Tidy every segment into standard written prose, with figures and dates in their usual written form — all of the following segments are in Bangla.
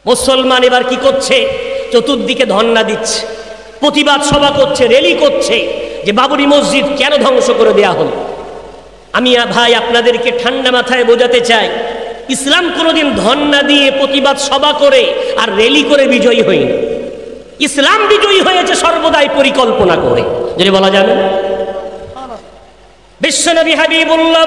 মুসলমান এবার কি করছে? চতুর্দিকে ধর্ণা দিচ্ছে, প্রতিবাদ সভা করছে, র্যালি করছে যে বাবরি মসজিদ কেন ধ্বংস করে দেয়া হলো। আমি ভাই আপনাদেরকে ঠান্ডা মাথায় বোঝাতে চাই, ইসলাম কোনোদিন ধর্ণা দিয়ে প্রতিবাদ সভা করে আর র্যালি করে বিজয়ী হয়নি। ইসলাম বিজয়ী হয়েছে সর্বদাই পরিকল্পনা করে, যদি বলা যাবে। বিশ্বনবী হাবিবুল্লাহ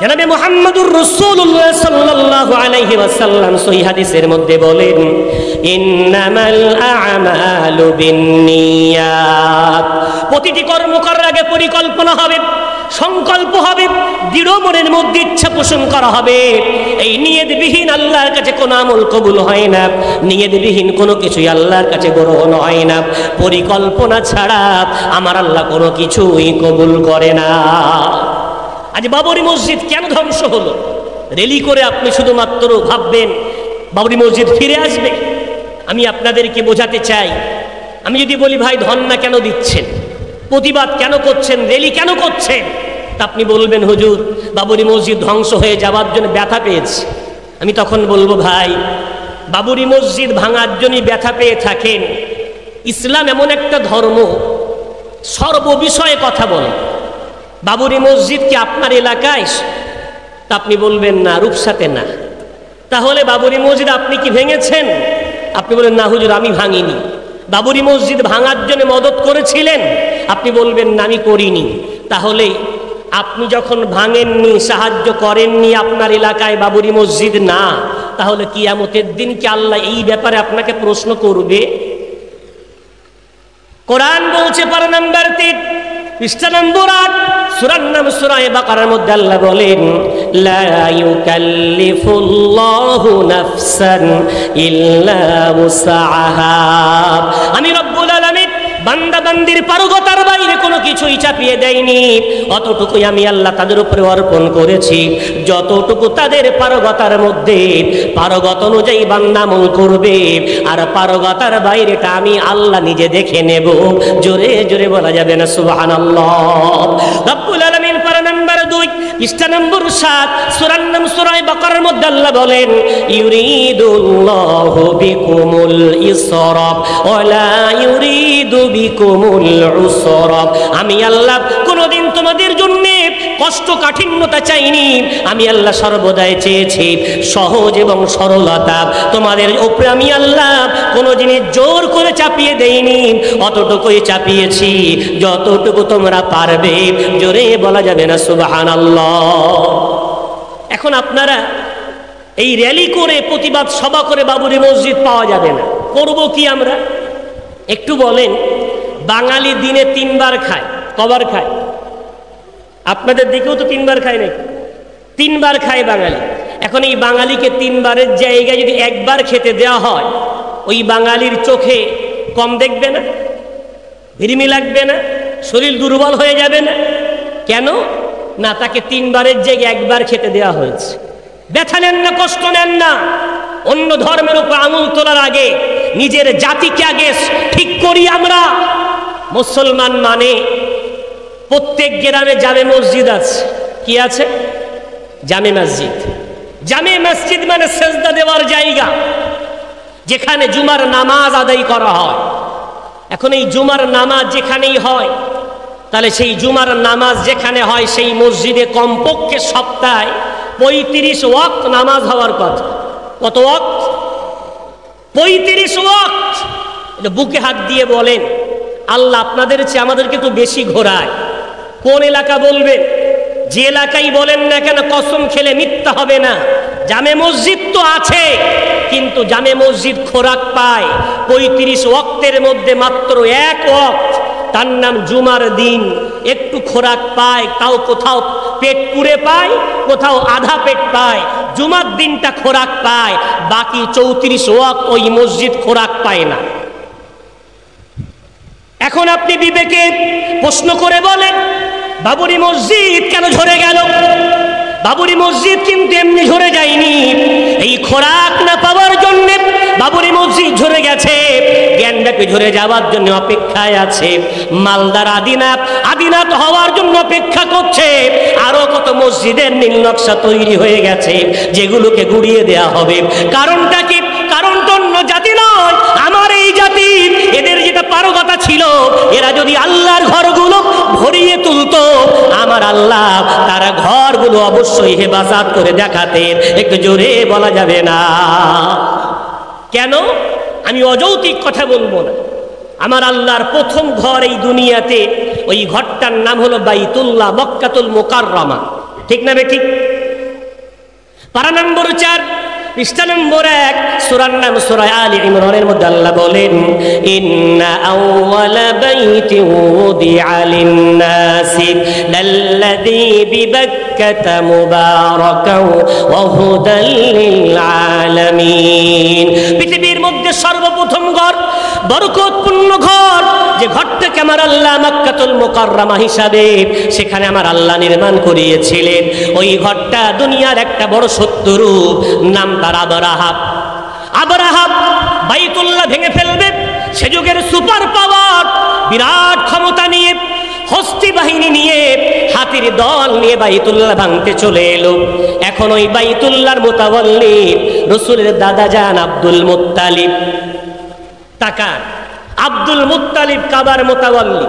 জনাবে মুহাম্মদুর রাসূলুল্লাহ সাল্লাল্লাহু আলাইহি ওয়াসাল্লাম সহিহ হাদিসের মধ্যে বলেন, ইন্নামাল আ'মালু বিন্নিয়াত। প্রতিটি কর্ম করার আগে পরিকল্পনা হবে, সংকল্প হবে, দৃঢ় মনের মধ্যে ইচ্ছা পোষণ করা হবে। এই নিয়তবিহীন আল্লাহর কাছে কোনো আমল কবুল হয় না, নিয়তবিহীন কোনো কিছুই আল্লাহর কাছে গ্রহণ হয় না। পরিকল্পনা ছাড়া আমার আল্লাহ কোনো কিছুই কবুল করে না। আজ বাবরি মসজিদ কেন ধ্বংস হলো? র্যালি করে আপনি শুধুমাত্র ভাববেন বাবরি মসজিদ ফিরে আসবে? আমি আপনাদেরকে বোঝাতে চাই, আমি যদি বলি ভাই ধর্ণা কেন দিচ্ছেন, প্রতিবাদ কেন করছেন, র্যালি কেন করছেন, তা আপনি বলবেন হুজুর বাবরি মসজিদ ধ্বংস হয়ে যাওয়ার জন্য ব্যথা পেয়েছে। আমি তখন বলবো ভাই, বাবরি মসজিদ ভাঙার জন্যই ব্যথা পেয়ে থাকেন। ইসলাম এমন একটা ধর্ম সর্ববিষয়ে কথা বলে। বাবরি মসজিদ কি আপনার এলাকায়? তা আপনি বলবেন না, রূপসাতে না। তাহলে বাবরি মসজিদ আপনি কি ভেঙেছেন? আপনি বলেন না হুজুর আমি ভাঙিনি। বাবরি মসজিদ ভাঙার জন্য মদত করেছিলেন? আপনি বলবেন না আমি করিনি। তাহলে আপনি যখন ভাঙেননি, সাহায্য করেননি, আপনার এলাকায় বাবরি মসজিদ না, তাহলে কিয়ামতের দিন কি আল্লাহ এই ব্যাপারে আপনাকে প্রশ্ন করবে? কোরআন বলছে পারা নাম্বার 3 পৃষ্ঠা নম্বর 8 সূরার নাম সূরা বাকারার মধ্যে আল্লাহ বলেন, লা ইউকাল্লিফুল্লাহু নাফসান ইল্লা উসআহা। আমি রব্বুল আলামিন বান্দা বান্দির পারগতার বাইরে কোনো কিছুই চাপিয়ে দেয়নি। অতটুকুই আমি আল্লাহ তাদের উপরে অর্পণ করেছি, যতটুকু তাদের পারগতার মধ্যে, পারগত অনুযায়ী বান্দা আমল করবে। আর পারগতার বাইরেটা আমি আল্লাহ নিজে দেখে নেব। জোরে জোরে বলা যাবে না সুবহানাল্লাহ। রব্বুল আলামিন পারা নাম্বার 2 পৃষ্ঠা নম্বর 7 সূরার নাম সূরা বাকারার মধ্যে আল্লাহ বলেন, ইউরিদুল্লাহু বিকুমুল ইসরা ওয়ালা ইউরিদু বিকুমুল উসরা। আমি আল্লাহ কোনোদিন তোমাদের জন্য কষ্ট কাঠিন্যতা চাইনি। আমি আল্লাহ সর্বদাই চেয়েছি সহজ এবং সরলতা। তোমাদের উপরে আমি আল্লাহ কোনো জিনিস জোর করে চাপিয়ে দেইনি, অতটুকুই চাপিয়েছি যতটুকু তোমরা পারবে। জোরে বলা যাবে না সুবহানাল্লাহ। এখন আপনারা এই র্যালি করে প্রতিবাদ সভা করে বাবরি মসজিদ পাওয়া যাবে না, করব কি আমরা? একটু বলেন, বাঙালি দিনে 3 বার খায়, কবার খায়? আপনাদের দিকেও তো 3 বার খায় নাকি? 3 বার খায় বাঙালি। এখন এই বাঙালিকে 3 বারের জায়গায় যদি 1 বার খেতে দেওয়া হয়, ওই বাঙালির চোখে কম দেখবে না? ভিড়মি লাগবে না? শরীর দুর্বল হয়ে যাবে না? কেন না, তাকে 3 বারের জায়গায় 1 বার খেতে দেওয়া হয়েছে। ব্যথা নেন না, কষ্ট নেন না। অন্য ধর্মের উপর আঙুল তোলার আগে নিজের জাতিকে আগে ঠিক করি আমরা। মুসলমান মানে প্রত্যেক গ্রামে জামে মসজিদ আছে। কি আছে? জামে মসজিদ। জামে মসজিদ মানে সেজদা দেওয়ার জায়গা, যেখানে জুমার নামাজ আদায় করা হয়। এখন এই জুমার নামাজ যেখানেই হয়, তাহলে সেই জুমার নামাজ যেখানে হয় সেই মসজিদে কমপক্ষে সপ্তাহে 35 ওয়াক্ত নামাজ হওয়ার কথা। কত ওয়াক্ত? 35 ওয়াক্ত। বুকে হাত দিয়ে বলেন, আল্লাহ আপনাদের চেয়ে আমাদেরকে তো বেশি ঘোরায়। কোন এলাকা বলবেন? যে এলাকায় বলেন না কেন, কসম খেলে মিথ্যা হবে না। জামে মসজিদ তো আছে, কিন্তু জামে মসজিদ খোরাক পায় 35 ওয়াক্তের মধ্যে মাত্র 1 ওয়াক্ত, তার নাম জুমার দিন। একটু খোরাক পায়, তাও কোথাও পেট পুরে পায়, কোথাও আধা পেট পায়। জুমার দিনটা খোরাক পায়, বাকি 34 ওয়াক্ত ওই মসজিদ খোরাক পায় না। এখন আপনি বিবেকে প্রশ্ন করে বলেন, বাবরি মসজিদ কেন ঝরে গেল? বাবরি মসজিদ কিন্তু এমনি ঝরে যায়নি। এই খোরাক না পাওয়ার জন্য বাবরি মসজিদ ঝরে গেছে, জ্ঞানব্যাপী ঝরে যাওয়ার জন্য অপেক্ষায় আছে। মালদার আদিনাথ হওয়ার জন্য অপেক্ষা করছে। আরো কত মসজিদের নীল নকশা তৈরি হয়ে গেছে, যেগুলোকে গুড়িয়ে দেয়া হবে। কারণটা কি? কারণ তো ছিল, এরা যদি আল্লাহর ঘরগুলো ভরিয়ে তুলতো, আমার আল্লাহ তারা ঘরগুলো অবশ্যই হেফাজত করে দেখাতেন। একটু জোরে বলা যাবে না কেন? আমি অযৌক্তিক কথা বলবো না। আমার আল্লাহর প্রথম ঘর এই দুনিয়াতে, ওই ঘরটার নাম হলো বাইতুল্লাহ, মক্কাতুল মুকাররমা। ঠিক না বে ঠিক? পারা নম্বর 4, পৃষ্ঠা নম্বর 1, সূরার নাম সূরা আলে ইমরানের মধ্যে আল্লাহ বলেন, ইন্না আউওয়ালা বাইতিন উদিআ লিন-নাসি লাল্লাযী বিবাক্কাতা মুবারাকাও ওয়া হুদাল লিল-আলামিন। পৃথিবীর মধ্যে সর্বপ্রথম ঘর, বরকতপূর্ণ ঘর, যে ঘরটাকে আমার আল্লাহ মক্কাতুল মুকাররমা হিসাবে সেখানে আমার আল্লাহ নির্মাণ করিয়েছিলেন, ওই ঘরটা দুনিয়ার একটা বড় শত্রু, নাম তার আবরাহাব। আবরাহাব বাইতুল্লাহ ভেঙে ফেলবে, সে যুগের সুপার পাওয়ার, বিরাট ক্ষমতা নিয়ে, হস্তি বাহিনী নিয়ে, হাতির দল নিয়ে বাইতুল্লাহ ভাঙতে চলে এলো। এখন ওই বাইতুল্লাহর মুতাওয়াল্লি রাসূলের দাদা জান আব্দুল মুত্তালিব। তাকান, আব্দুল মুত্তালিব কাবার মুতাওয়াল্লি,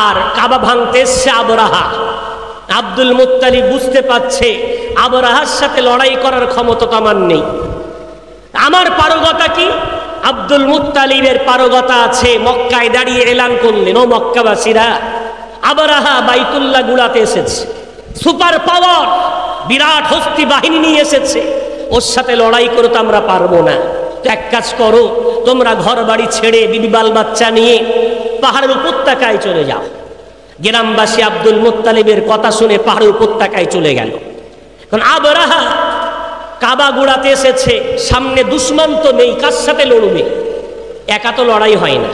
আর কাবা ভাঙতে এসছে আবরাহা। আব্দুল মুত্তালিব বুঝতে পারছে আবরাহার সাথে লড়াই করার ক্ষমতা তো আমার নেই। আমার পারগতা কি? আব্দুল মুত্তালিবের পারগতা আছে। মক্কায় দাঁড়িয়ে এলান করলেন, ও মক্কাবাসীরা, আবরাহা বাইতুল্লাহ গুলাতে এসেছে, সুপার পাওয়ার, বিরাট হস্তি বাহিনী নিয়ে এসেছে, ওর সাথে লড়াই করে তো আমরা পারবো না। তো এক কাজ করো, তোমরা ঘর বাড়ি ছেড়ে বিবি বাল বাচ্চা নিয়ে পাহাড়ের উপত্যকায় চলে যাও। গ্রামবাসী আব্দুল মুত্তালিবের কথা শুনে পাহাড়ের উপত্যকায় চলে গেল। কারণ আবরাহা কাবা গুড়াতে এসেছে, সামনে দুশমন তো নেই, কার সাথে লড়বে? একা তো লড়াই হয় না।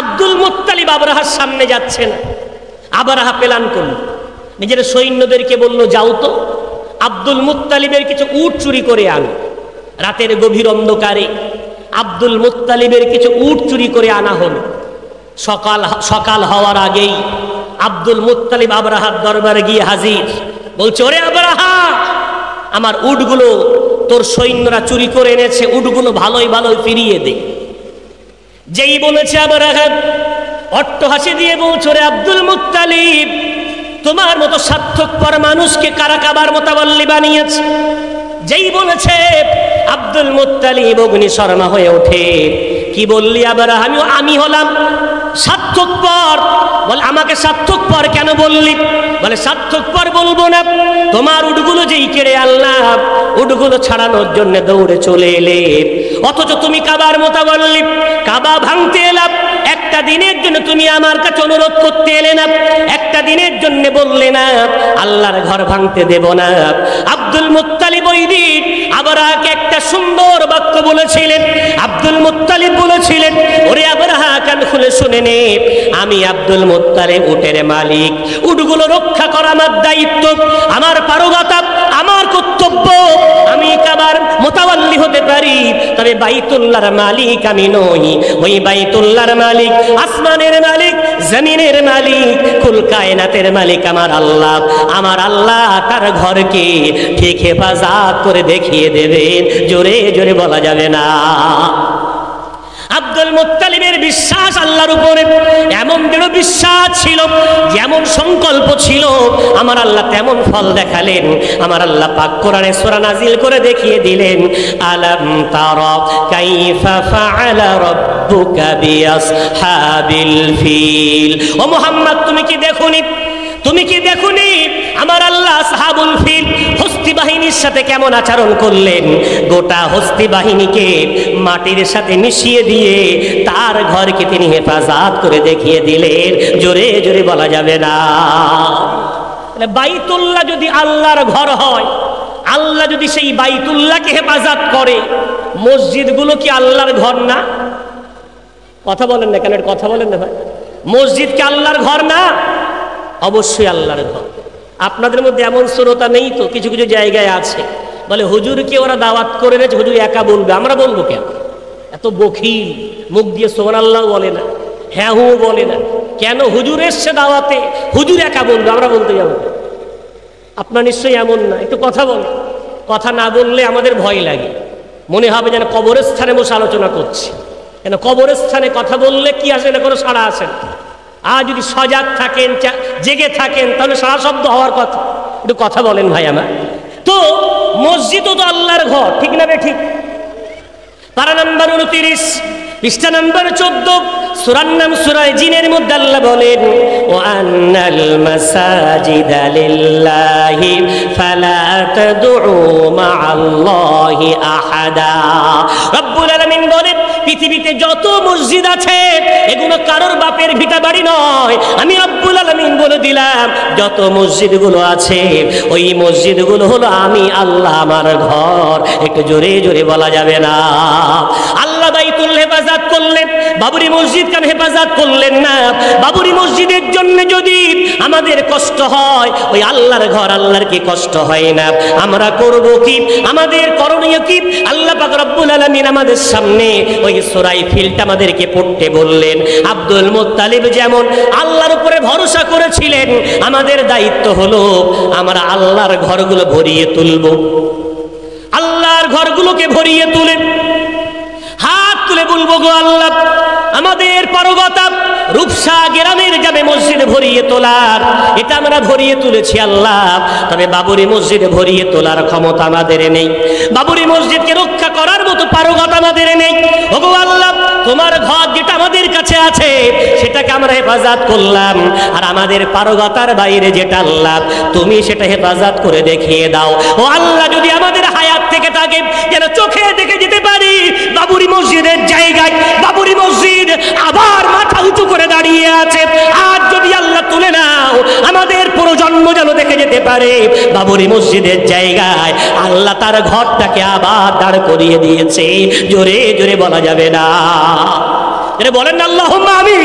আব্দুল মুত্তালিব আবরাহার সামনে যাচ্ছে না। আবরাহা প্ল্যান করল, নিজের সৈন্যদেরকে বলল, যাও তো আব্দুল মুত্তালিবের কিছু উট চুরি করে আনো। রাতের গভীর অন্ধকারে আব্দুল মুত্তালিবের কিছু উট চুরি করে আনা হলো। সকাল হওয়ার আগেই আব্দুল মুত্তালিব আবরাহার দরবারে গিয়ে হাজির, বলছে, ওরে আবরাহা, আমার উটগুলো তোর সৈন্যরা চুরি করে এনেছে, উটগুলো ভালোই ভালোই ফিরিয়ে দে। যেই বলেছে আবরাহা অট্টহাসি দিয়ে বলছে, ওরে আব্দুল মুত্তালিব, তোমার মতো স্বার্থপর মানুষকে কারা কাবার মুতাওয়াল্লি বানিয়েছে? যেই বলেছে আব্দুল মুত্তালিব অগ্নিশর্মা হয়ে ওঠে। কি বললি আবরাহা? আমি হলাম স্বার্থপর? বলে, আমাকে স্বার্থপর কেন বললি? বলে, স্বার্থপর বলবো না, তোমার উটগুলো যেই কেড়ে আনলাম, উটগুলো ছাড়ানোর জন্য দৌড়ে চলে এলে, অথচ তুমি কাবার মুতাওয়াল্লি, কাবা ভাঙতে এলাম। একটা দিনের জন্য তুমি আমার কাছে অনুরোধ করতে এলে না, একটা দিনের জন্য বললে না আল্লাহর ঘর ভাঙতে দেব না। আব্দুল মুত্তালিব ওই দিন আবরাহাকে একটা সুন্দর বাক্য বলেছিলেন। আব্দুল মুত্তালিব বলেছিলেন, ওরে আবরাহা, কান খুলে শুনে নে, আমি আব্দুল মুত্তালিব উটের মালিক, উটগুলো রক্ষা করা আমার দায়িত্ব, আমার পারগতা, আমার কর্তব্য। আমি কাবার মুতাওয়াল্লি হতে পারি, তবে বাইতুল্লাহর মালিক আমি নই। ওই বাইতুল্লাহর মালিক, আসমানের মালিক, জমিনের মালিক, কুল কায়নাতের মালিক আমার আল্লাহ। আমার আল্লাহ তার ঘরকে ঠিক হেফাজত করে দেখিয়ে দেবেন। জোরে জোরে বলা যাবে না। আব্দুল মুত্তালিবের বিশ্বাস আল্লাহর উপরে এমন দৃঢ় বিশ্বাস ছিল, যেমন সংকল্প ছিল, আমার আল্লাহ তেমন ফল দেখালেন। আমার আল্লাহ পাক কোরআনে সূরা নাজিল করে দেখিয়ে দিলেন, আলাম তারা কাইফা ফাআলা রাব্বুকা বিআসহাবিল ফিল। ও মুহাম্মদ, তুমি কি দেখোনি? তুমি কি দেখোনি আমার আল্লাহ আসহাবুল ফিল, হস্তি বাহিনীর সাথে কেমন আচরণ করলেন? গোটা হস্তি বাহিনীকে মাটির সাথে মিশিয়ে দিয়ে তার ঘরকে তিনি হেফাজত করে দেখিয়ে দিলেন। জোরে জোরে বলা যাবে না। বাইতুল্লাহ যদি আল্লাহর ঘর হয়, আল্লাহ যদি সেই বাইতুল্লাহকে হেফাজত করে, মসজিদগুলো কি আল্লাহর ঘর না? কথা বলেন না কেন? কথা বলেন না ভাই। মসজিদ কি আল্লাহর ঘর না? অবশ্যই আল্লাহর ঘর। আপনাদের মধ্যে এমন শ্রোতা নেই তো? কিছু কিছু জায়গায় আছে, বলে হুজুরকে ওরা দাওয়াত করে রেখেছে, হুজুর একা বলবে, আমরা বলবো কেন? এত বখিল, মুখ দিয়ে সুবহানাল্লাহ বলে না, হ্যাঁ হু বলে না। কেন? হুজুর এসছে দাওয়াতে, হুজুর একা বলবে, আমরা বলতে যাবো? আপনার নিশ্চয়ই এমন না। একটু কথা বলে, কথা না বললে আমাদের ভয় লাগে, মনে হবে যেন কবরস্থানে বসে আলোচনা করছি। কেন কবরস্থানে কথা বললে কি আসে না, কোনো সাড়া আসে না। আর যদি সজাগ থাকেন, জেগে থাকেন, তাহলে সারা শব্দ হওয়ার কথা। একটু কথা বলেন ভাই আমার। তো মসজিদও তো আল্লাহর ঘর, ঠিক না বে ঠিক? পারা নাম্বার 29, পৃষ্ঠা নাম্বার 14, সূরার নাম সূরা জিনের মধ্যে আল্লাহ বলেন, ওয়া আন্নাল মাসাজিদা লিল্লাহি ফালা তাদউ মা'আল্লাহি আহাদা। রব্বুল আলামিন বলেন, পৃথিবীতে যত মসজিদ আছে এগুলো কারোর বাপের ভিটা বাড়ি নয়। আমি রব্বুল আলামিন বলে দিলাম, যত মসজিদগুলো আছে ওই মসজিদগুলো হলো আমি আল্লাহ আমার ঘর। একটু জোরে জোরে বলা যাবে না? আল্লাহ বাইতুল হেফাজত করলেন, বাবরি মসজিদ কেন হেফাজত করলেন না? বাবরি মসজিদের জন্য যদি আমাদের কষ্ট হয়, ওই আল্লাহর ঘর আল্লাহর কি কষ্ট হয় না? আমরা করব কি, আমাদের করণীয় কি? আল্লাহ পাক রব্বুল আলামিন আমাদের সামনে ওই সূরা ফিলটা আমাদেরকে পড়তে বললেন। আব্দুল মুত্তালিব যেমন আল্লাহর উপরে ভরসা করেছিলেন, আমাদের দায়িত্ব হলো আমরা আল্লাহর ঘরগুলো ভরিয়ে তুলব। আল্লাহর ঘরগুলোকে ভরিয়ে তুলে হাত তুলে বলবো, গো আল্লাহ, আমাদের পারগতা রূপসা গ্রামের যাবে মসজিদ ভরিয়ে তোলার, এটা আমরা ভরিয়ে তুলেছি আল্লাহ। তবে বাবরি মসজিদ ভরিয়ে তোলার ক্ষমতা আমাদের নেই, বাবরি মসজিদকে রক্ষা করার মতো পারগতা আমাদের নেই। ওগো আল্লাহ, তোমার ঘর যেটা আমাদের কাছে আছে সেটাকে আমরা হেফাজত করলাম, আর আমাদের পারগতার বাইরে যেটা আল্লাহ তুমি সেটা হেফাজত করে দেখিয়ে দাও। ও আল্লাহ, যদি আমাদের হায়াত থেকে থাকে যেন চোখে দেখে যেতে পারি বাবরি মসজিদের জায়গায় বাবরি মসজিদ আবার মাথা উঁচু করে দাঁড়িয়ে আছে। আর যদি আল্লাহ তুলে নাও, আমাদের প্রজন্ম যেন দেখে যেতে পারে বাবরি মসজিদের জায়গায় আল্লাহ তার ঘরটাকে আবার দাঁড় করিয়ে দিয়েছে। জোরে জোরে বলা যাবে না? এটা বলেন না আল্লাহুম্মা আমিন।